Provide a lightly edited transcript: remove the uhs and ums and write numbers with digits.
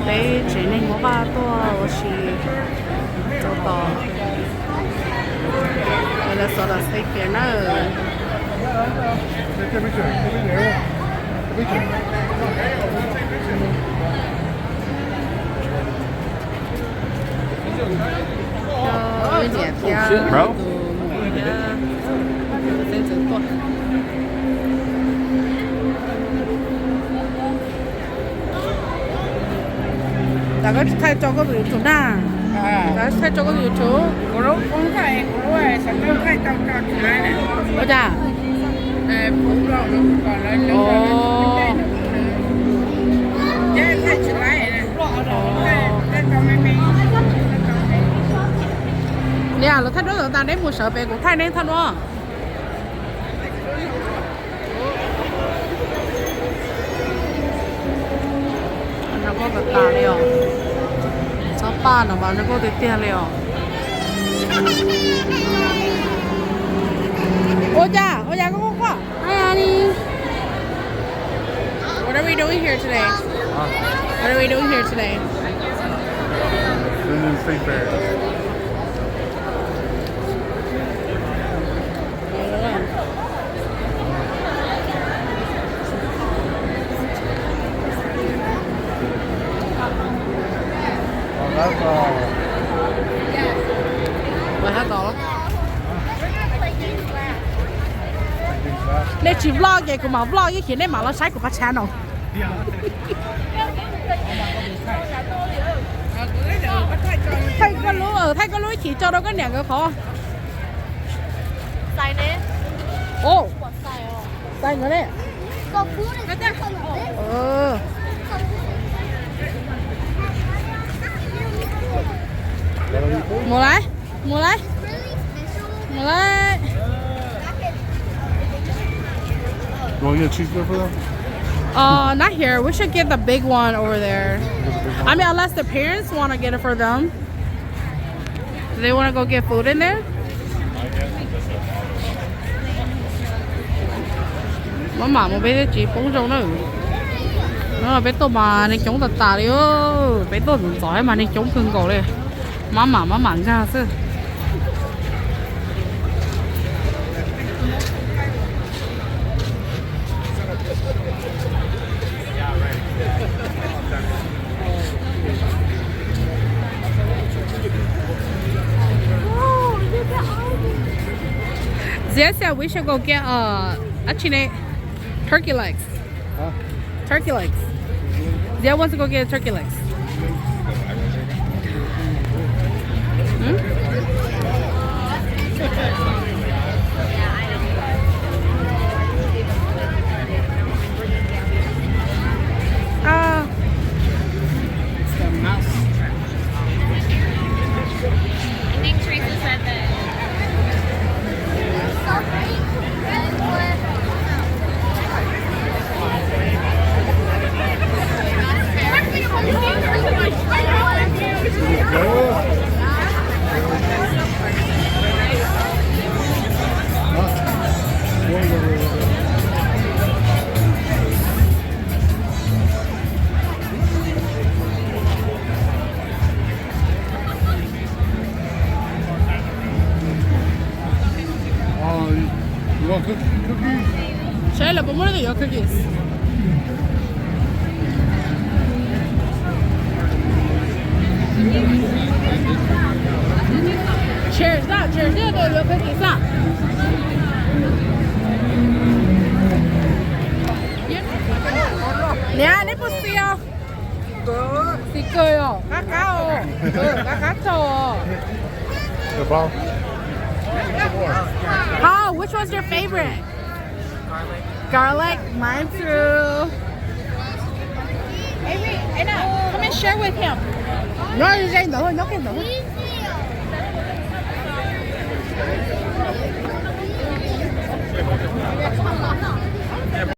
bé chỉ nên có ba to xì cho to đây là sao là xây kia nó Bro. đã có thay cho cái YouTube na đã thay cho cái YouTube của nó cũng thay của nó là sản phẩm thay trong tròn này nè ôi chà cũng rồi còn lại lên cái thay trở lại nè thay trong mấy mấy nè là thay đó là ta đến mua sợ về cũng thay nên thay đó nó có cái tà liệu sao ba nó bảo nó có cái tiền liệu ôi cha có quá hi honey what are we doing here today what are we doing here today The new state fair. That's all. Vậy hả cậu? Nên chỉ vlog vậy của mà vlog cái khiến nên mà nó sai của các channel. Thay có lối chỉ cho đâu có nè cái khó. Sai nè. Ồ. Sai rồi. Sai nữa đấy. Có bún này cái không đấy. Mua lại. You want to get a cheeseburger for them? Not here. We should get the big one over there. I mean, unless the parents want to get it for them. Do they want to go get food in there? Mama một bé chỉ bốn trong nữa. Nó là bé tôi mà nên chống tạt tạt đi ơ. Bé tôi cũng giỏi mà nên chống cưng cổ đi. Mama ra chứ. Zia said we should go get actually turkey legs. Huh? Turkey legs. Zia wants to go get turkey legs. I think Teresa said that. You want cookies? Shayla, but what are your cookies? Cheers, that cheers, your cookies, that. Nè, nếp bút xìa. Xì cười ồ, cá ồ. Cá trò. The ball? Oh, which one's your favorite? Garlic. Mine too. Hey, wait, Anna, come and share with him. No, you say no, no, no.